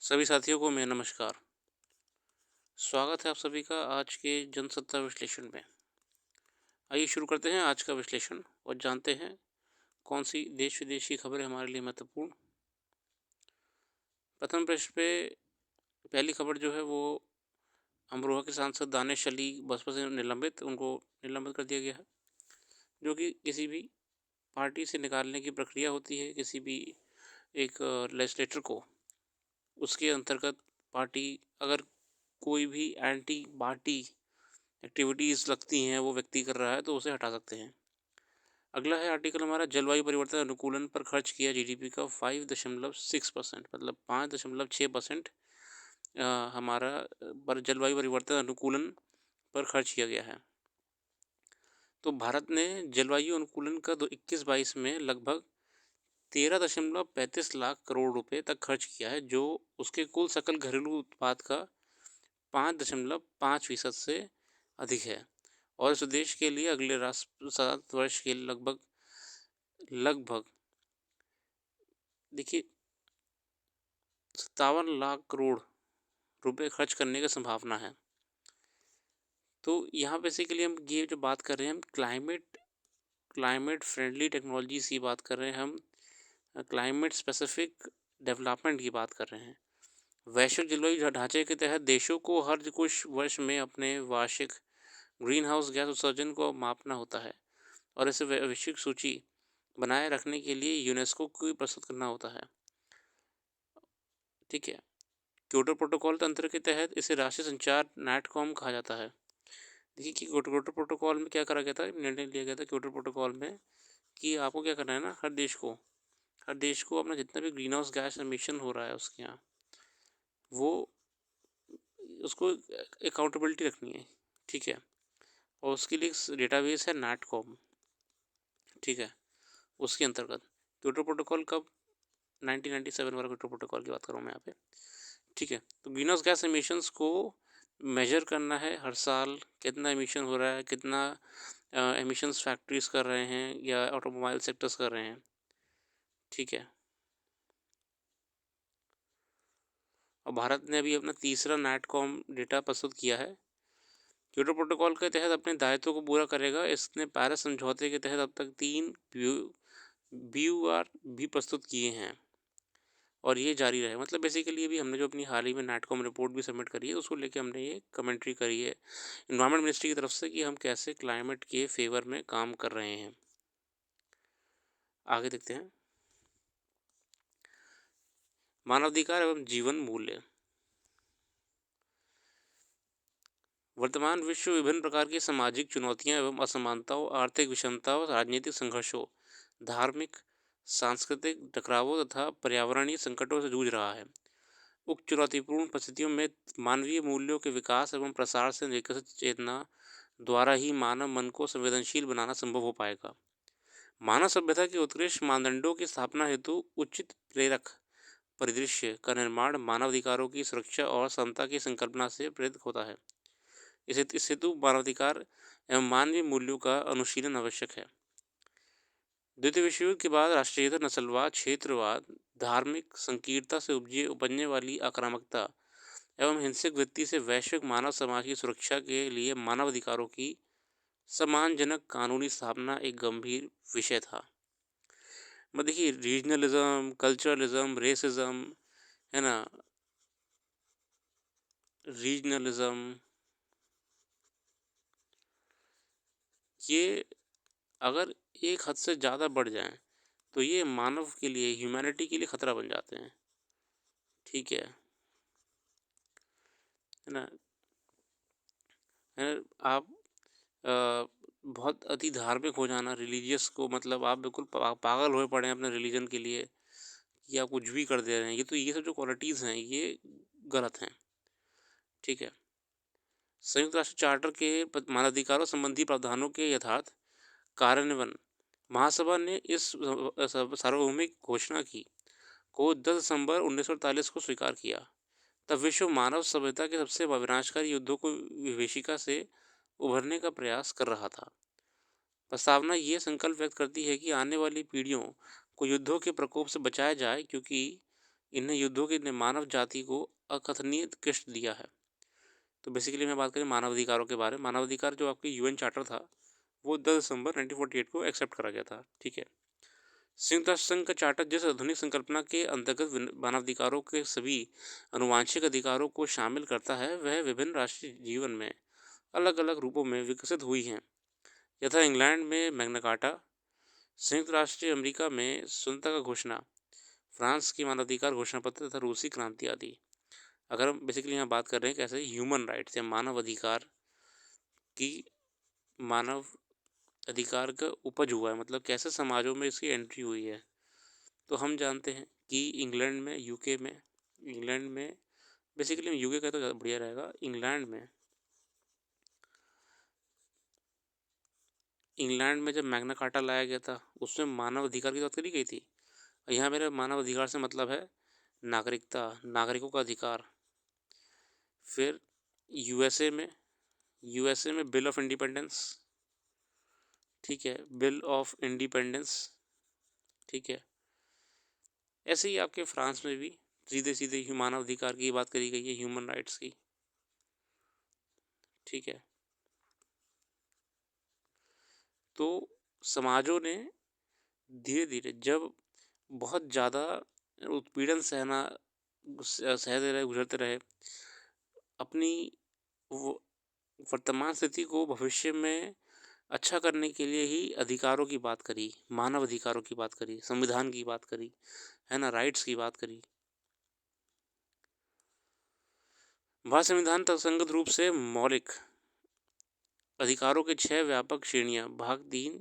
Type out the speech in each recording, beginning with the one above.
सभी साथियों को मेरा नमस्कार। स्वागत है आप सभी का आज के जनसत्ता विश्लेषण में। आइए शुरू करते हैं आज का विश्लेषण और जानते हैं कौन सी देश विदेश की खबरें हमारे लिए महत्वपूर्ण। प्रथम पृष्ठ पे पहली खबर जो है वो अमरोहा के सांसद दानिश अली बसपा से उनको निलंबित कर दिया गया है, जो कि किसी भी पार्टी से निकालने की प्रक्रिया होती है। किसी भी एक लेजिस्लेटर को उसके अंतर्गत पार्टी अगर कोई भी एंटी पार्टी एक्टिविटीज़ लगती हैं वो व्यक्ति कर रहा है तो उसे हटा सकते हैं। अगला है आर्टिकल हमारा जलवायु परिवर्तन अनुकूलन पर खर्च किया जीडीपी का 5.6% मतलब 5.6% हमारा पर जलवायु परिवर्तन अनुकूलन पर खर्च किया गया है। तो भारत ने जलवायु अनुकूलन का 21-22 में लगभग 13.35 लाख करोड़ रुपए तक खर्च किया है, जो उसके कुल सकल घरेलू उत्पाद का 5.5% से अधिक है। और इस देश के लिए अगले राष्ट्र 7 वर्ष के लगभग लगभग देखिए 57 लाख करोड़ रुपए खर्च करने की संभावना है। तो यहाँ बेसिकली हम ये जो बात कर रहे हैं हम क्लाइमेट फ्रेंडली टेक्नोलॉजीज की बात कर रहे हैं, हम क्लाइमेट स्पेसिफिक डेवलपमेंट की बात कर रहे हैं। वैश्विक जलवायु ढांचे के तहत देशों को हर कुछ वर्ष में अपने वार्षिक ग्रीन हाउस गैस उत्सर्जन को मापना होता है और इसे वैश्विक सूची बनाए रखने के लिए यूनेस्को को प्रस्तुत करना होता है। ठीक है, क्योटो प्रोटोकॉल तंत्र के तहत इसे राष्ट्रीय संचार नेटकॉम कहा जाता है। देखिए कि क्योटो प्रोटोकॉल में क्या करा गया था, निर्णय लिया गया था क्योटो प्रोटोकॉल में कि आपको क्या करना है ना, हर देश को अपना जितना भी ग्रीन हाउस गैस एमिशन हो रहा है उसके यहाँ वो उसको अकाउंटेबिलिटी रखनी है। ठीक है, और उसके लिए डेटाबेस है नेटकॉम। ठीक है, उसके अंतर्गत क्योटो प्रोटोकॉल कब 1997 वाला क्योटो प्रोटोकॉल की बात कर रहा हूँ मैं यहाँ पे। ठीक है, तो ग्रीन हाउस गैस एमिशंस को मेजर करना है हर साल कितना एमिशन हो रहा है, कितना एमिशंस फैक्ट्रीज कर रहे हैं या ऑटोमोबाइल सेक्टर्स कर रहे हैं। ठीक है, और भारत ने अभी अपना तीसरा नेटकॉम डेटा प्रस्तुत किया है। क्योटो प्रोटोकॉल के तहत अपने दायित्व को पूरा करेगा। इसने पेरिस समझौते के तहत अब तक 3 BUR भी प्रस्तुत किए हैं और ये जारी रहे। मतलब बेसिकली अभी हमने जो अपनी हाल ही में नेटकॉम रिपोर्ट भी सबमिट करी है उसको लेके हमने ये कमेंट्री करी है इन्वायरमेंट मिनिस्ट्री की तरफ से कि हम कैसे क्लाइमेट के फेवर में काम कर रहे हैं। आगे देखते हैं मानवाधिकार एवं जीवन मूल्य। वर्तमान विश्व विभिन्न प्रकार की सामाजिक चुनौतियां एवं असमानताओं, आर्थिक विषमताओं, राजनीतिक संघर्षों, धार्मिक सांस्कृतिक टकरावों तथा पर्यावरणीय संकटों से जूझ रहा है। उक्त चुनौतीपूर्ण परिस्थितियों में मानवीय मूल्यों के विकास एवं प्रसार से विकसित चेतना द्वारा ही मानव मन को संवेदनशील बनाना संभव हो पाएगा। मानव सभ्यता के उत्कृष्ट मानदंडों की स्थापना हेतु उचित प्रेरक परिदृश्य का निर्माण मानवाधिकारों की सुरक्षा और समता की संकल्पना से प्रेरित होता है। इस हेतु मानवाधिकार एवं मानवीय मूल्यों का अनुशीलन आवश्यक है। द्वितीय विश्व युद्ध के बाद राष्ट्रीयता, नस्लवाद, क्षेत्रवाद, धार्मिक संकीर्णता से उपजने वाली आक्रामकता एवं हिंसक वृत्ति से वैश्विक मानव समाज की सुरक्षा के लिए मानवाधिकारों की सम्मानजनक कानूनी स्थापना एक गंभीर विषय था। देखिए रीजनलिज्म, कल्चरलिज्म, रेसिज्म है ना, रीजनलिज्म ये अगर एक हद से ज़्यादा बढ़ जाएं तो ये मानव के लिए, ह्यूमैनिटी के लिए खतरा बन जाते हैं। ठीक है ना, आप बहुत अति धार्मिक हो जाना रिलीजियस को, मतलब आप बिल्कुल पागल हुए पड़े हैं अपने रिलीजन के लिए कि आप कुछ भी कर दे रहे हैं, ये सब जो क्वालिटीज़ हैं ये गलत हैं। ठीक है, संयुक्त राष्ट्र चार्टर के मानवाधिकारों संबंधी प्रावधानों के यथार्थ कार्यान्वयन महासभा ने इस सार्वभौमिक घोषणा की को 10 दिसंबर 1948 को स्वीकार किया। तब विश्व मानव सभ्यता के सबसे विनाशकारी युद्धों को विभीषिका से उभरने का प्रयास कर रहा था। प्रस्तावना ये संकल्प व्यक्त करती है कि आने वाली पीढ़ियों को युद्धों के प्रकोप से बचाया जाए, क्योंकि इन युद्धों ने मानव जाति को अकथनीय कष्ट दिया है। तो बेसिकली मैं बात करें मानव अधिकारों के बारे में, मानव अधिकार जो आपके यूएन चार्टर था वो 10 दिसंबर 1948 को एक्सेप्ट करा गया था। ठीक है, संयुक्त राष्ट्र संघ का चार्टर जिस आधुनिक संकल्पना के अंतर्गत मानवाधिकारों के सभी अनुवांशिक अधिकारों को शामिल करता है, वह विभिन्न राष्ट्रीय जीवन में अलग अलग रूपों में विकसित हुई हैं। यथा इंग्लैंड में मैग्ना कार्टा, संयुक्त राष्ट्र अमेरिका में स्वतंत्रता का घोषणा, फ्रांस की मानवाधिकार घोषणा पत्र तथा रूसी क्रांति आदि। अगर हम बेसिकली यहाँ बात कर रहे हैं कैसे ह्यूमन राइट्स या मानव अधिकार की, मानव अधिकार का उपज हुआ है, मतलब कैसे समाजों में इसकी एंट्री हुई है, तो हम जानते हैं कि इंग्लैंड में, यूके में, इंग्लैंड में बेसिकली यूके का तो ज़्यादा बढ़िया रहेगा, इंग्लैंड में जब मैग्ना कार्टा लाया गया था उसमें मानव अधिकार की बात करी गई थी। यहाँ मेरे मानव अधिकार से मतलब है नागरिकता, नागरिकों का अधिकार। फिर यूएसए में बिल ऑफ इंडिपेंडेंस, ठीक है, बिल ऑफ इंडिपेंडेंस, ठीक है। ऐसे ही आपके फ्रांस में भी सीधे सीधे मानव अधिकार की बात करी गई है, ह्यूमन राइट्स की, ठीक है। तो समाजों ने धीरे धीरे जब बहुत ज़्यादा उत्पीड़न सहते रहे, गुजरते रहे, अपनी वर्तमान स्थिति को भविष्य में अच्छा करने के लिए ही अधिकारों की बात करी, मानव अधिकारों की बात करी, संविधान की बात करी, है ना, राइट्स की बात करी। भारत संविधान तर्कसंगत रूप से मौलिक अधिकारों के 6 व्यापक श्रेणियां भाग 3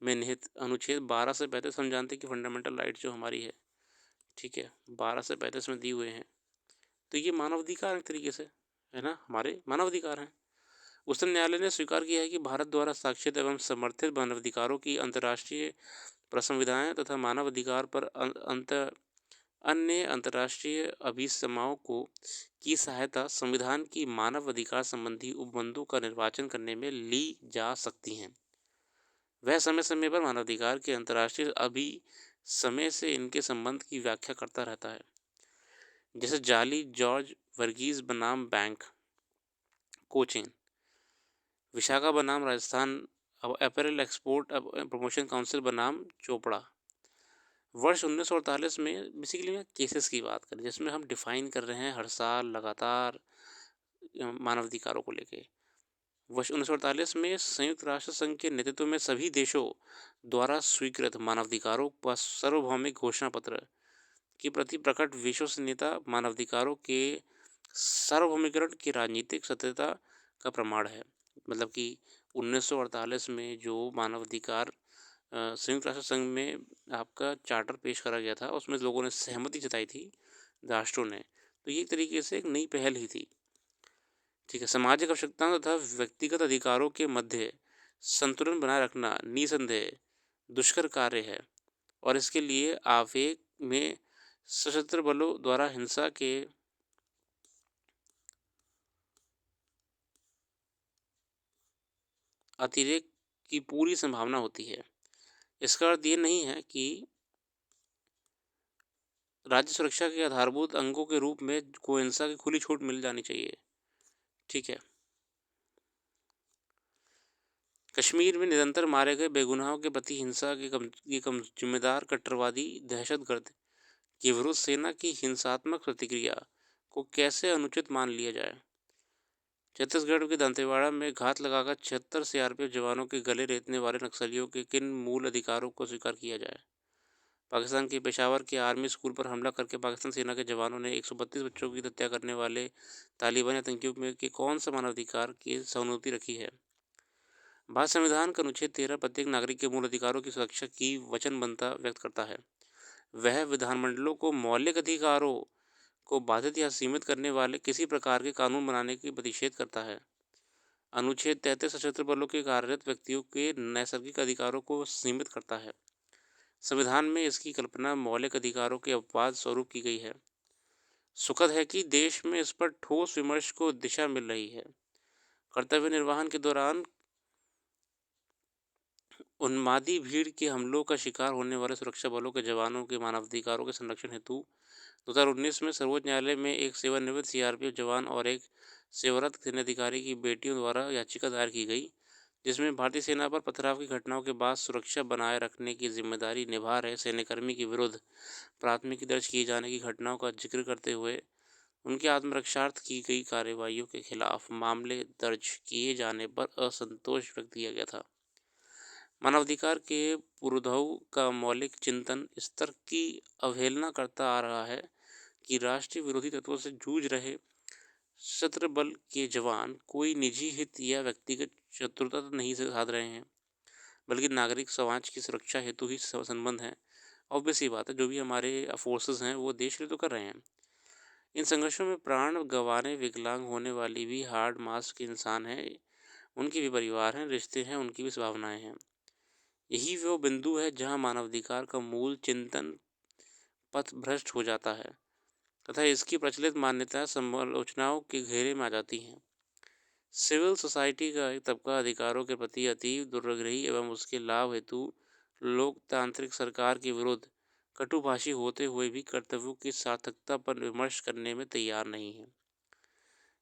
में निहित अनुच्छेद 12 से 35 हम जानते हैं कि फंडामेंटल राइट्स जो हमारी है, ठीक है, 12 से 35 में दिए हुए हैं। तो ये मानव अधिकार एक तरीके से, है ना, हमारे मानव अधिकार हैं। उच्चतम न्यायालय ने स्वीकार किया है कि भारत द्वारा साक्षित एवं समर्थित मानवाधिकारों की अंतर्राष्ट्रीय प्रसंविधाएं तथा मानव अधिकार पर अन्य अंतर्राष्ट्रीय अभिसमाओं को की सहायता संविधान की मानव अधिकार संबंधी उपबंधों का निर्वाचन करने में ली जा सकती हैं। वह समय समय पर मानवाधिकार के अंतर्राष्ट्रीय अभिसमय से इनके संबंध की व्याख्या करता रहता है। जैसे जाली जॉर्ज वर्गीज बनाम बैंक कोचेन, विशाखा बनाम Rajasthan apparel export promotion council बनाम चोपड़ा। वर्ष 1948 में बेसिकली केसेस की बात करें जिसमें हम डिफाइन कर रहे हैं हर साल लगातार मानवाधिकारों को लेके। वर्ष 1948 में संयुक्त राष्ट्र संघ के नेतृत्व में सभी देशों द्वारा स्वीकृत मानवाधिकारों पर सार्वभौमिक घोषणा पत्र के प्रति प्रकट विश्वसनीयता मानवाधिकारों के सार्वभौमिकरण की राजनीतिक सत्यता का प्रमाण है। मतलब कि 1948 में जो मानवाधिकार संयुक्त राष्ट्र संघ में आपका चार्टर पेश करा गया था उसमें लोगों ने सहमति जताई थी, राष्ट्रों ने, तो ये एक तरीके से एक नई पहल ही थी, ठीक है। सामाजिक आवश्यकताओं तथा व्यक्तिगत अधिकारों के मध्य संतुलन बनाए रखना निसंदेह दुष्कर कार्य है और इसके लिए आवेग में सशस्त्र बलों द्वारा हिंसा के अतिरेक की पूरी संभावना होती है। इसका अर्थ ये नहीं है कि राज्य सुरक्षा के आधारभूत अंगों के रूप में को हिंसा की खुली छूट मिल जानी चाहिए, ठीक है। कश्मीर में निरंतर मारे गए बेगुनाहों के प्रति हिंसा के कम जिम्मेदार कट्टरवादी दहशतगर्द के विरुद्ध सेना की हिंसात्मक प्रतिक्रिया को कैसे अनुचित मान लिया जाए। छत्तीसगढ़ के दंतेवाड़ा में घात लगाकर 76 सीआरपीएफ जवानों के गले रेतने वाले नक्सलियों के किन मूल अधिकारों को स्वीकार किया जाए। पाकिस्तान के पेशावर के आर्मी स्कूल पर हमला करके पाकिस्तान सेना के जवानों ने 132 बच्चों की हत्या करने वाले तालिबानी आतंकियों में के कौन सा मानवाधिकार की सहानुभूति रखी है। भारत संविधान का अनुच्छेद 13 प्रत्येक नागरिक के मूल अधिकारों की सुरक्षा की वचनबद्धता व्यक्त करता है। वह विधानमंडलों को मौलिक अधिकारों को बाधित या सीमित करने वाले किसी प्रकार के कानून बनाने की प्रतिषेध करता है। अनुच्छेद 33 सशस्त्र बलों के कार्यरत व्यक्तियों के नैसर्गिक अधिकारों को सीमित करता है। संविधान में इसकी कल्पना मौलिक अधिकारों के अपवाद स्वरूप की गई है। सुखद है कि देश में इस पर ठोस विमर्श को दिशा मिल रही है। कर्तव्य निर्वहन के दौरान उन्मादी भीड़ के हमलों का शिकार होने वाले सुरक्षा बलों के जवानों के मानवाधिकारों के संरक्षण हेतु 2019 में सर्वोच्च न्यायालय में एक सेवानिवृत्त सीआरपीएफ जवान और एक सेवारत सैन्य अधिकारी की बेटियों द्वारा याचिका दायर की गई, जिसमें भारतीय सेना पर पथराव की घटनाओं के बाद सुरक्षा बनाए रखने की जिम्मेदारी निभा रहे सैन्यकर्मी के विरुद्ध प्राथमिकी दर्ज किए जाने की घटनाओं का जिक्र करते हुए उनके आत्मरक्षार्थ की गई कार्रवाइयों के खिलाफ मामले दर्ज किए जाने पर असंतोष व्यक्त किया गया था। मानवाधिकार के पुरोधाओं का मौलिक चिंतन इस तर्क की अवहेलना करता आ रहा है कि राष्ट्रीय विरोधी तत्वों से जूझ रहे सशस्त्र बल के जवान कोई निजी हित या व्यक्तिगत शत्रुता नहीं साध रहे हैं, बल्कि नागरिक समाज की सुरक्षा हेतु ही संबंध है। ऑब्वियस ही बात है, जो भी हमारे फोर्सेस हैं वो देश के लिए तो कर रहे हैं। इन संघर्षों में प्राण गंवाने, विकलांग होने वाली भी हार्ड मास के इंसान हैं, उनके भी परिवार हैं, रिश्ते हैं, उनकी भी भावनाएं हैं। यही वो बिंदु है जहां मानवाधिकार का मूल चिंतन पथभ्रष्ट हो जाता है तथा इसकी प्रचलित मान्यताएं समालोचनाओं के घेरे में आ जाती हैं। सिविल सोसाइटी का एक तबका अधिकारों के प्रति अतीव दुर्ग्रही एवं उसके लाभ हेतु लोकतांत्रिक सरकार के विरुद्ध कटुभाषी होते हुए भी कर्तव्यों की सार्थकता पर विमर्श करने में तैयार नहीं है।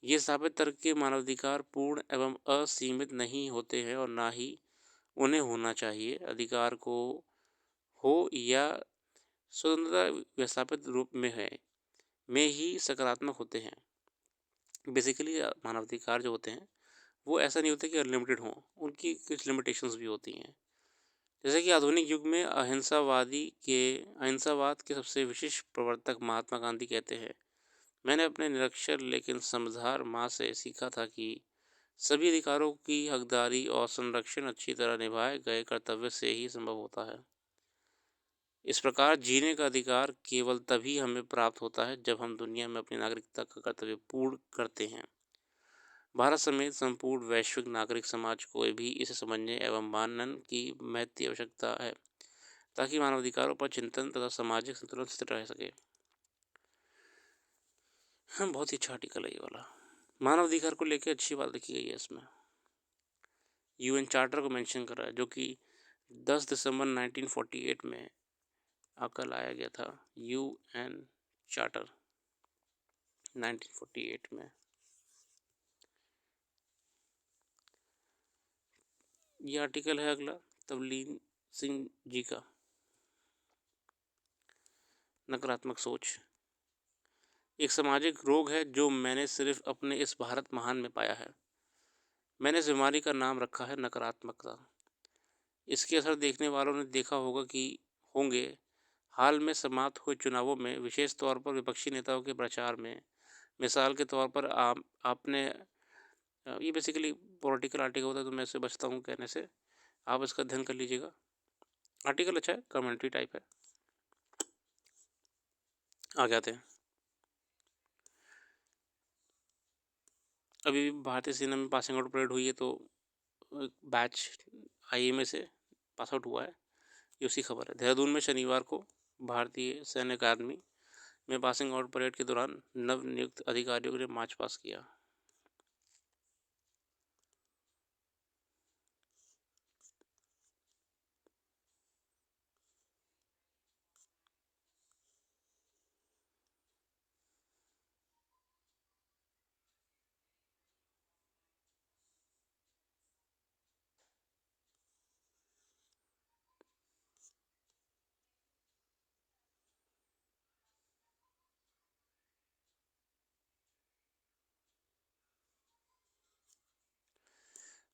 ये साबित तर्क के मानवाधिकार पूर्ण एवं असीमित नहीं होते हैं और ना ही उन्हें होना चाहिए। अधिकार को हो या स्वतंत्रता व्यवस्थापित रूप में ही सकारात्मक होते हैं। बेसिकली मानवाधिकार जो होते हैं वो ऐसा नहीं होता कि अनलिमिटेड हों, उनकी कुछ लिमिटेशंस भी होती हैं। जैसे कि आधुनिक युग में अहिंसावाद के सबसे विशिष्ट प्रवर्तक महात्मा गांधी कहते हैं, मैंने अपने निरक्षर लेकिन समझदार माँ से सीखा था कि सभी अधिकारों की हकदारी और संरक्षण अच्छी तरह निभाए गए कर्तव्य से ही संभव होता है। इस प्रकार जीने का अधिकार केवल तभी हमें प्राप्त होता है जब हम दुनिया में अपनी नागरिकता का कर्तव्य पूर्ण करते हैं। भारत समेत संपूर्ण वैश्विक नागरिक समाज को भी इसे समझने एवं मानने की महती आवश्यकता है ताकि मानवाधिकारों पर चिंतन तथा सामाजिक संतुलन स्थिर रह सके। हाँ, बहुत ही अच्छा आर्टिकल है ये वाला। मानवाधिकार को लेकर अच्छी बात लिखी गई है इसमें। यूएन चार्टर को मेंशन करा है जो कि 10 दिसंबर 1948 में आकर लाया गया था। यूएन चार्टर 1948 में। ये आर्टिकल है अगला तवलीन सिंह जी का, नकारात्मक सोच एक सामाजिक रोग है जो मैंने सिर्फ अपने इस भारत महान में पाया है। मैंने इस बीमारी का नाम रखा है नकारात्मकता। इसके असर देखने वालों ने देखा होंगे हाल में समाप्त हुए चुनावों में, विशेष तौर पर विपक्षी नेताओं के प्रचार में। मिसाल के तौर पर आपने ये बेसिकली पॉलिटिकल आर्टिकल होता है तो मैं इससे बचता हूँ कहने से, आप इसका अध्ययन कर लीजिएगा। आर्टिकल अच्छा है, कमेंट्री टाइप है। आगे आते हैं। अभी भारतीय सेना में पासिंग आउट परेड हुई है तो बैच आईएमए से पास आउट हुआ है, ये उसी खबर है। देहरादून में शनिवार को भारतीय सैन्य अकादमी में पासिंग आउट परेड के दौरान नव नियुक्त अधिकारियों ने मार्च पास किया।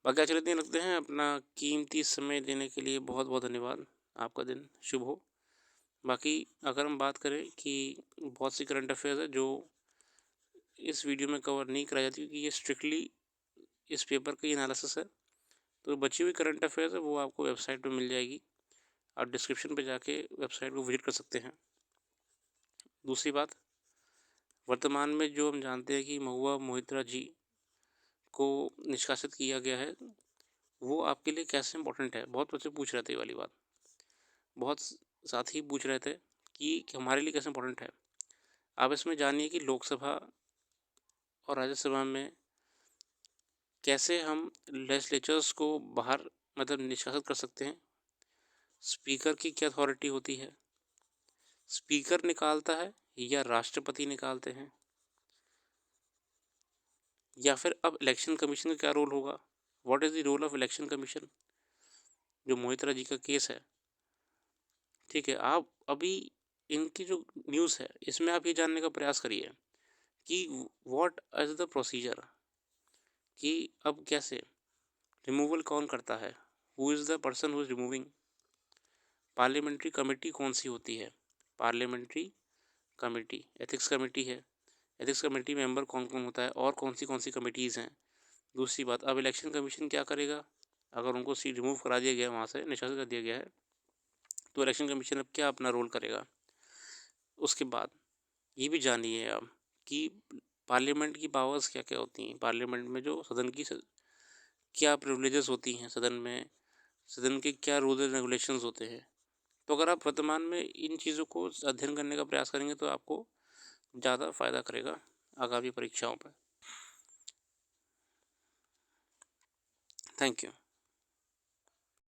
बाकी चलिए दिन रखते हैं। अपना कीमती समय देने के लिए बहुत बहुत धन्यवाद। आपका दिन शुभ हो। बाकी अगर हम बात करें कि बहुत सी करंट अफेयर्स है जो इस वीडियो में कवर नहीं कराई जाती क्योंकि ये स्ट्रिक्टली इस पेपर का ही एनालिसिस है, तो बची हुई करंट अफेयर्स है वो आपको वेबसाइट पर मिल जाएगी। आप डिस्क्रिप्शन पे जाके वेबसाइट को विजिट कर सकते हैं। दूसरी बात, वर्तमान में जो हम जानते हैं कि महुआ मोहित्रा जी को निष्कासित किया गया है, वो आपके लिए कैसे इंपॉर्टेंट है। बहुत बच्चे पूछ रहे थे ये वाली बात, बहुत साथी पूछ रहे थे कि हमारे लिए कैसे इंपॉर्टेंट है। आप इसमें जानिए कि लोकसभा और राज्यसभा में कैसे हम लेजिस्लेचर्स को बाहर निष्कासित कर सकते हैं, स्पीकर की क्या अथॉरिटी होती है? स्पीकर निकालता है या राष्ट्रपति निकालते हैं? या फिर अब इलेक्शन कमीशन का क्या रोल होगा? What is the role of election commission? जो मोहित्रा जी का केस है, ठीक है, आप अभी इनकी जो न्यूज़ है इसमें आप ये जानने का प्रयास करिए कि व्हाट इज़ द प्रोसीजर, कि अब कैसे रिमूवल कौन करता है, who is the person who is removing, parliamentary committee कौन सी होती है, पार्लियामेंट्री कमेटी, एथिक्स कमेटी है, एथिक्स कमेटी मेंबर कौन कौन होता है और कौन सी कमेटीज़ हैं। दूसरी बात, अब इलेक्शन कमीशन क्या करेगा अगर उनको सीट रिमूव करा दिया गया, वहाँ से निष्कासित कर दिया गया है, तो इलेक्शन कमीशन अब क्या अपना रोल करेगा। उसके बाद ये भी जानिए आप कि पार्लियामेंट की पावर्स क्या क्या होती हैं, पार्लियामेंट में जो सदन की क्या प्रिविलेजेस होती हैं, सदन में सदन के क्या रूल्स एंड रेगुलेशंस होते हैं। तो अगर आप वर्तमान में इन चीज़ों को अध्ययन करने का प्रयास करेंगे तो आपको ज़्यादा फायदा करेगा आगामी परीक्षाओं पर। Thank you.